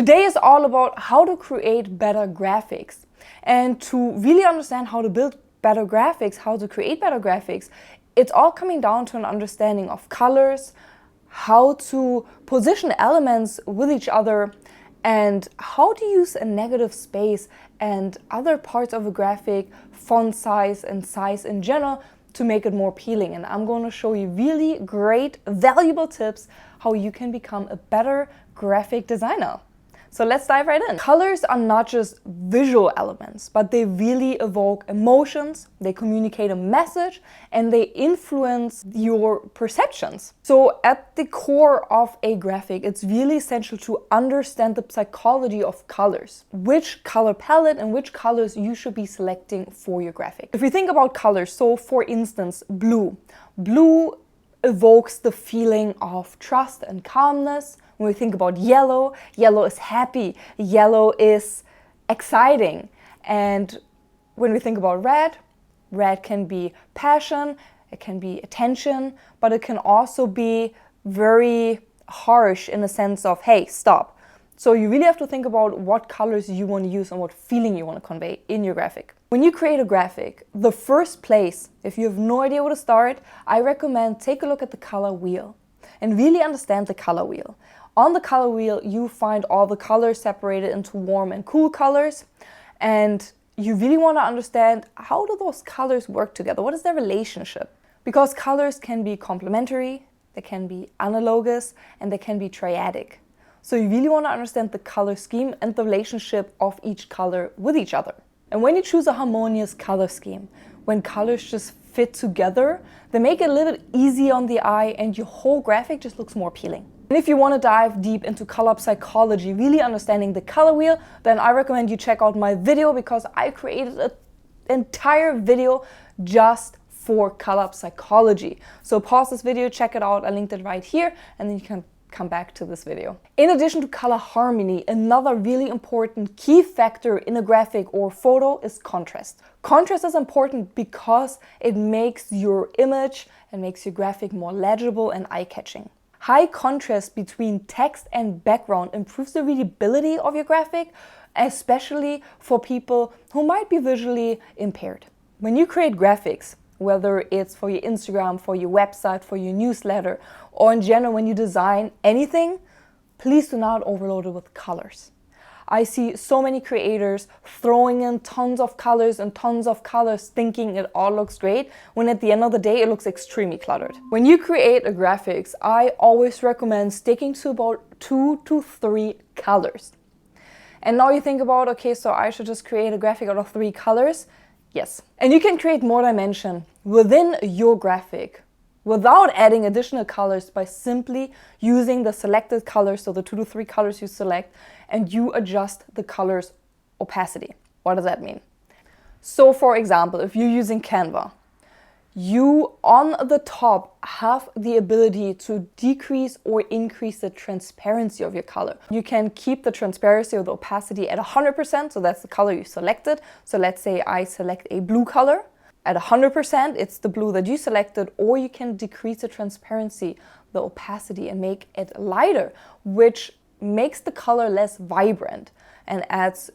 Today is all about how to create better graphics. And to really understand how to build better graphics, how to create better graphics, it's all coming down to an understanding of colors, how to position elements with each other, and how to use a negative space and other parts of a graphic, font size and size in general, to make it more appealing. And I'm going to show you really great, valuable tips how you can become a better graphic designer. So let's dive right in. Colors are not just visual elements, but they really evoke emotions, they communicate a message, and they influence your perceptions. So at the core of a graphic, it's really essential to understand the psychology of colors, which color palette and which colors you should be selecting for your graphic. If you think about colors, so for instance, blue. Blue evokes the feeling of trust and calmness. When we think about yellow, yellow is happy, yellow is exciting. And when we think about red, red can be passion, it can be attention, but it can also be very harsh in the sense of, hey, stop. So you really have to think about what colors you want to use and what feeling you want to convey in your graphic. When you create a graphic, the first place, if you have no idea where to start, I recommend take a look at the color wheel and really understand the color wheel. On the color wheel, you find all the colors separated into warm and cool colors, and you really want to understand how do those colors work together? What is their relationship? Because colors can be complementary, they can be analogous, and they can be triadic. So you really want to understand the color scheme and the relationship of each color with each other. And when you choose a harmonious color scheme, when colors just fit together, they make it a little bit easy on the eye and your whole graphic just looks more appealing. And if you want to dive deep into color psychology, really understanding the color wheel, then I recommend you check out my video, because I created an entire video just for color psychology. So pause this video, check it out, I linked it right here, and then you can come back to this video. In addition to color harmony, another really important key factor in a graphic or photo is contrast. Contrast is important because it makes your image and makes your graphic more legible and eye-catching. High contrast between text and background improves the readability of your graphic, especially for people who might be visually impaired. When you create graphics, whether it's for your Instagram, for your website, for your newsletter, or in general when you design anything, please do not overload it with colors. I see so many creators throwing in tons of colors and tons of colors thinking it all looks great, when at the end of the day it looks extremely cluttered. When you create a graphics, I always recommend sticking to about 2 to 3 colors. And now you think about, okay, so I should just create a graphic out of 3 colors? Yes. And you can create more dimension within your graphic without adding additional colors by simply using the selected colors, so the 2 to 3 colors you select, and you adjust the color's opacity. What does that mean? So for example, if you're using Canva, you on the top have the ability to decrease or increase the transparency of your color. You can keep the transparency or the opacity at 100%, so that's the color you selected. So let's say I select a blue color. At 100%, it's the blue that you selected, or you can decrease the transparency, the opacity, and make it lighter, which makes the color less vibrant and adds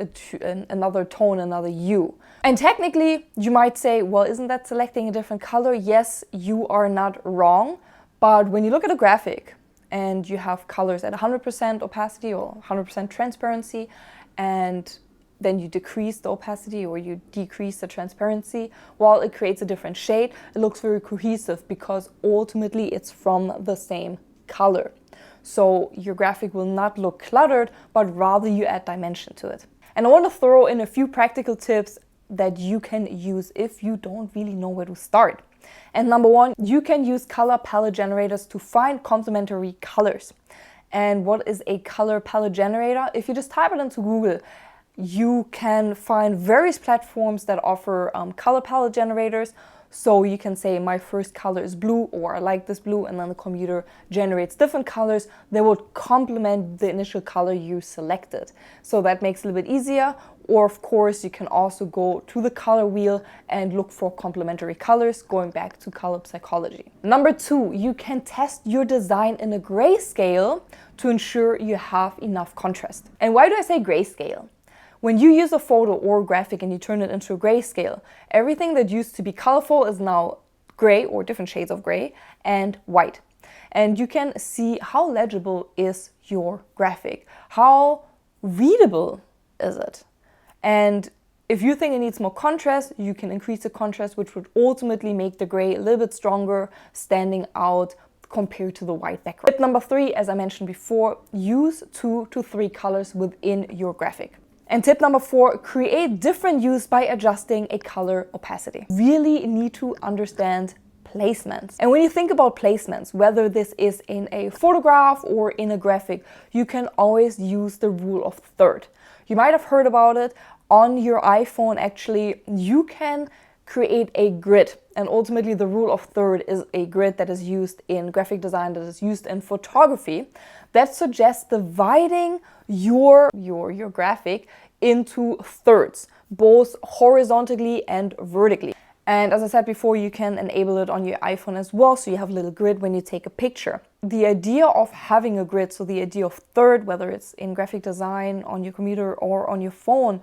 another tone, another hue. And technically, you might say, well, isn't that selecting a different color? Yes, you are not wrong. But when you look at a graphic and you have colors at 100% opacity or 100% transparency, and then you decrease the opacity or you decrease the transparency, while it creates a different shade, it looks very cohesive because ultimately it's from the same color. So your graphic will not look cluttered, but rather you add dimension to it. And I want to throw in a few practical tips that you can use if you don't really know where to start. And number 1, you can use color palette generators to find complementary colors. And what is a color palette generator? If you just type it into Google, you can find various platforms that offer color palette generators. So you can say my first color is blue, or I like this blue, and then the computer generates different colors that would complement the initial color you selected. So that makes it a little bit easier. Or of course, you can also go to the color wheel and look for complementary colors, going back to color psychology. Number 2, you can test your design in a grayscale to ensure you have enough contrast. And why do I say grayscale? When you use a photo or a graphic and you turn it into a grayscale, everything that used to be colorful is now gray or different shades of gray and white. And you can see how legible is your graphic, how readable is it. And if you think it needs more contrast, you can increase the contrast, which would ultimately make the gray a little bit stronger, standing out compared to the white background. Tip number 3, as I mentioned before, use 2 to 3 colors within your graphic. And tip number 4, create different hues by adjusting a color opacity. Really need to understand placements. And when you think about placements, whether this is in a photograph or in a graphic, you can always use the rule of third. You might have heard about it. On your iPhone, actually, you can create a grid. And ultimately, the rule of third is a grid that is used in graphic design, that is used in photography, that suggests dividing your graphic into thirds, both horizontally and vertically. And as I said before, you can enable it on your iPhone as well, so you have a little grid when you take a picture. The idea of having a grid, so the idea of third, whether it's in graphic design, on your computer or on your phone,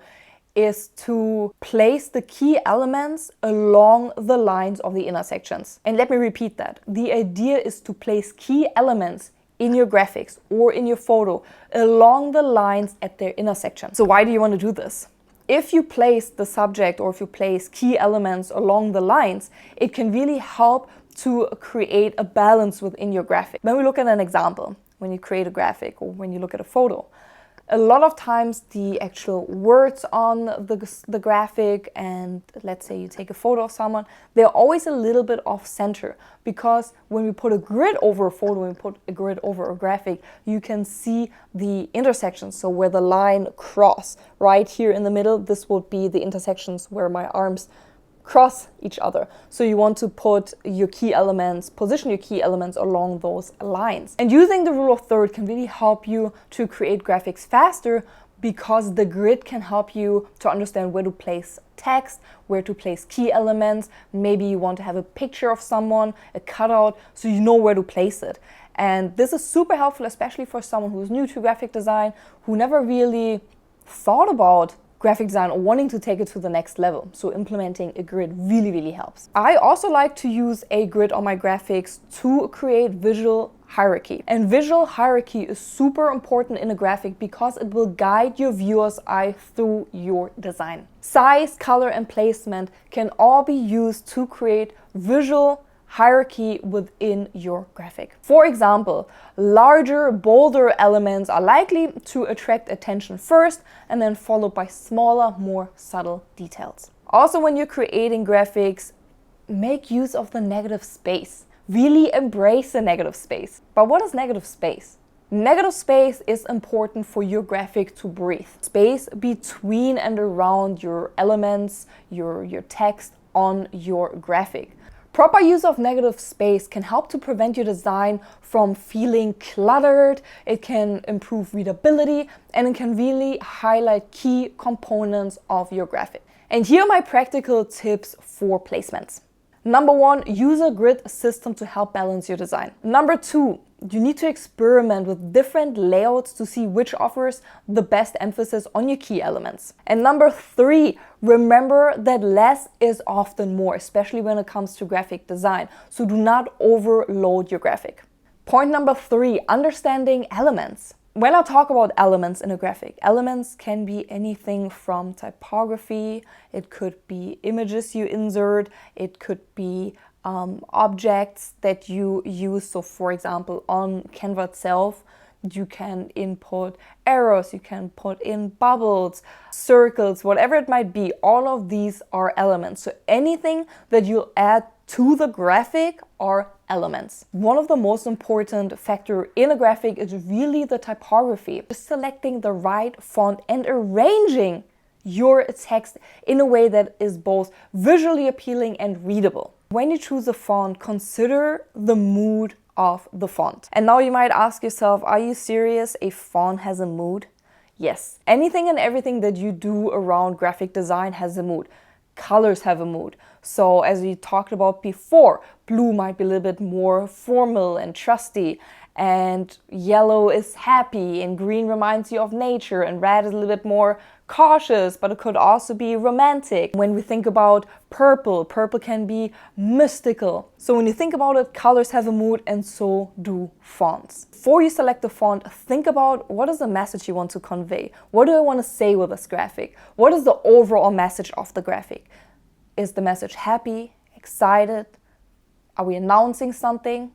is to place the key elements along the lines of the intersections. And let me repeat that. The idea is to place key elements in your graphics or in your photo along the lines at their intersection. So why do you want to do this? If you place the subject or if you place key elements along the lines, it can really help to create a balance within your graphic. When we look at an example, when you create a graphic or when you look at a photo, a lot of times the actual words on the graphic, and let's say you take a photo of someone, they're always a little bit off center, because when we put a grid over a photo and put a grid over a graphic, you can see the intersections. So where the line cross right here in the middle, this would be the intersections where my arms cross each other. So you want to put your key elements, position your key elements along those lines. And using the rule of third can really help you to create graphics faster, because the grid can help you to understand where to place text, where to place key elements. Maybe you want to have a picture of someone, a cutout, so you know where to place it. And this is super helpful, especially for someone who's new to graphic design, who never really thought about graphic design or wanting to take it to the next level. So implementing a grid really, really helps. I also like to use a grid on my graphics to create visual hierarchy. And visual hierarchy is super important in a graphic because it will guide your viewer's eye through your design. Size, color, and placement can all be used to create visual hierarchy within your graphic. For example, larger, bolder elements are likely to attract attention first, and then followed by smaller, more subtle details. Also, when you're creating graphics, make use of the negative space. Really embrace the negative space. But what is negative space? Negative space is important for your graphic to breathe. Space between and around your elements, your text on your graphic. Proper use of negative space can help to prevent your design from feeling cluttered, it can improve readability, and it can really highlight key components of your graphic. And here are my practical tips for placements. Number 1, use a grid system to help balance your design. Number 2, you need to experiment with different layouts to see which offers the best emphasis on your key elements. And number 3, remember that less is often more, especially when it comes to graphic design. So do not overload your graphic. Point number 3, understanding elements. When I talk about elements in a graphic, elements can be anything from typography, it could be images you insert, it could be objects that you use. So for example, on Canva itself, you can input arrows, you can put in bubbles, circles, whatever it might be. All of these are elements. So anything that you add to the graphic are elements. One of the most important factors in a graphic is really the typography. Just selecting the right font and arranging your text in a way that is both visually appealing and readable. When you choose a font, consider the mood of the font. And now you might ask yourself, are you serious? A font has a mood? Yes. Anything and everything that you do around graphic design has a mood. Colors have a mood. So as we talked about before, blue might be a little bit more formal and trusty, and yellow is happy, and green reminds you of nature, and red is a little bit more cautious, but it could also be romantic. When we think about purple, purple can be mystical. So when you think about it, colors have a mood, and so do fonts. Before you select a font, think about what is the message you want to convey. What do I want to say with this graphic? What is the overall message of the graphic? Is the message happy, excited? Are we announcing something?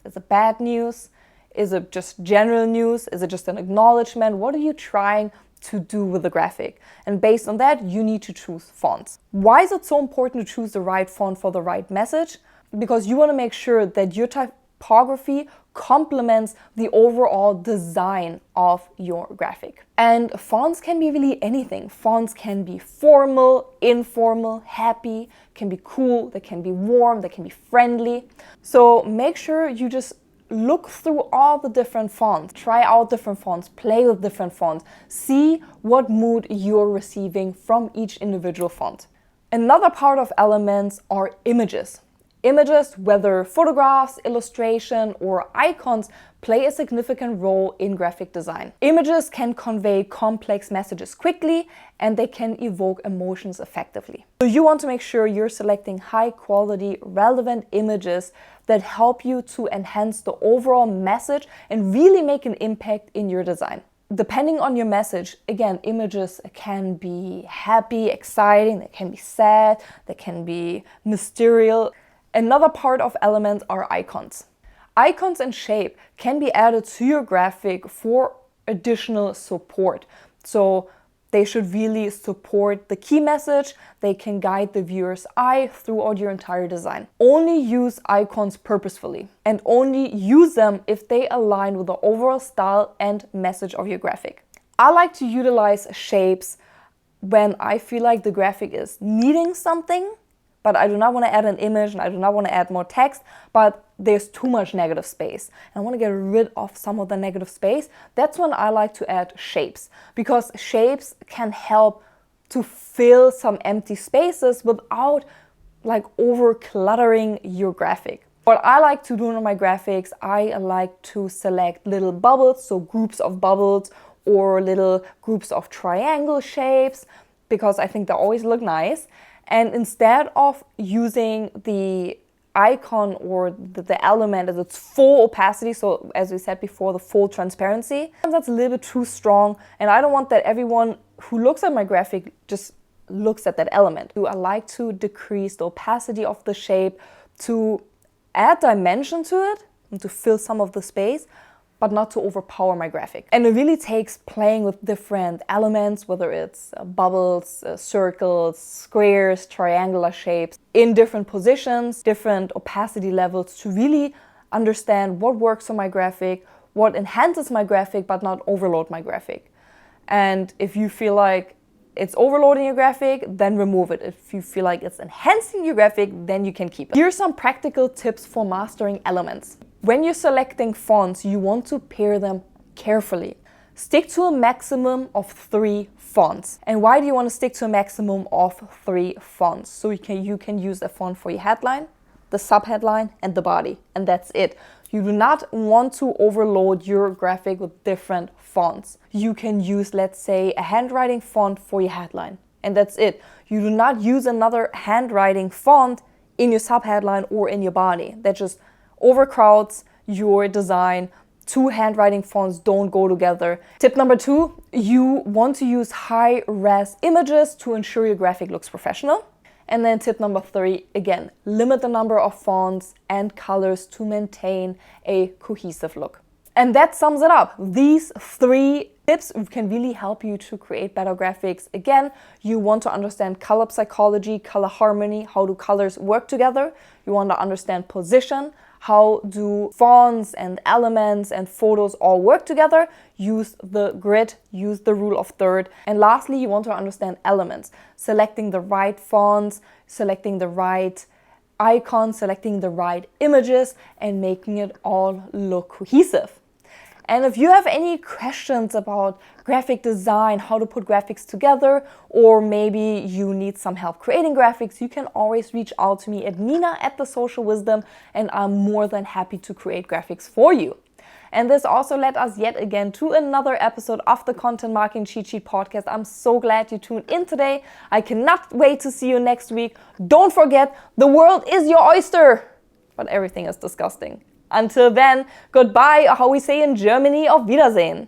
Is it bad news? Is it just general news? Is it just an acknowledgement? What are you trying to do with the graphic? And based on that, you need to choose fonts. Why is it so important to choose the right font for the right message? Because you want to make sure that your typography complements the overall design of your graphic. And fonts can be really anything. Fonts can be formal, informal, happy, can be cool, they can be warm, they can be friendly. So make sure you just look through all the different fonts, try out different fonts, play with different fonts, see what mood you're receiving from each individual font. Another part of elements are images. Images, whether photographs, illustration, or icons, play a significant role in graphic design. Images can convey complex messages quickly, and they can evoke emotions effectively. So you want to make sure you're selecting high quality, relevant images that help you to enhance the overall message and really make an impact in your design. Depending on your message, again, images can be happy, exciting, they can be sad, they can be mysterious. Another part of elements are icons. Icons and shape can be added to your graphic for additional support. So they should really support the key message. They can guide the viewer's eye throughout your entire design. Only use icons purposefully, and only use them if they align with the overall style and message of your graphic. I like to utilize shapes when I feel like the graphic is needing something, but I do not want to add an image and I do not want to add more text, but there's too much negative space. And I want to get rid of some of the negative space. That's when I like to add shapes, because shapes can help to fill some empty spaces without like over cluttering your graphic. What I like to do on my graphics, I like to select little bubbles, so groups of bubbles or little groups of triangle shapes, because I think they always look nice. And instead of using the icon or the element as its full opacity, so as we said before, the full transparency, that's a little bit too strong. And I don't want that everyone who looks at my graphic just looks at that element. I like to decrease the opacity of the shape to add dimension to it and to fill some of the space, but not to overpower my graphic. And it really takes playing with different elements, whether it's bubbles, circles, squares, triangular shapes, in different positions, different opacity levels, to really understand what works on my graphic, what enhances my graphic, but not overload my graphic. And if you feel like it's overloading your graphic, then remove it. If you feel like it's enhancing your graphic, then you can keep it. Here are some practical tips for mastering elements. When you're selecting fonts, you want to pair them carefully. Stick to a maximum of 3 fonts. And why do you want to stick to a maximum of 3 fonts? So you can use a font for your headline, the subheadline, and the body. And that's it. You do not want to overload your graphic with different fonts. You can use, let's say, a handwriting font for your headline. And that's it. You do not use another handwriting font in your subheadline or in your body. That just overcrowds your design. 2 handwriting fonts don't go together. Tip number 2, you want to use high-res images to ensure your graphic looks professional. And then tip number 3, again, limit the number of fonts and colors to maintain a cohesive look. And that sums it up. These 3 tips can really help you to create better graphics. Again, you want to understand color psychology, color harmony, how do colors work together. You want to understand position, how do fonts and elements and photos all work together, use the grid, use the rule of third. And lastly, you want to understand elements, selecting the right fonts, selecting the right icons, selecting the right images, and making it all look cohesive. And if you have any questions about graphic design, how to put graphics together, or maybe you need some help creating graphics, you can always reach out to me at Nina@thesocialwisdom, and I'm more than happy to create graphics for you. And this also led us yet again to another episode of the Content Marketing Cheat Sheet podcast. I'm so glad you tuned in today. I cannot wait to see you next week. Don't forget, the world is your oyster, but everything is disgusting. Until then, goodbye, or how we say in Germany, auf Wiedersehen.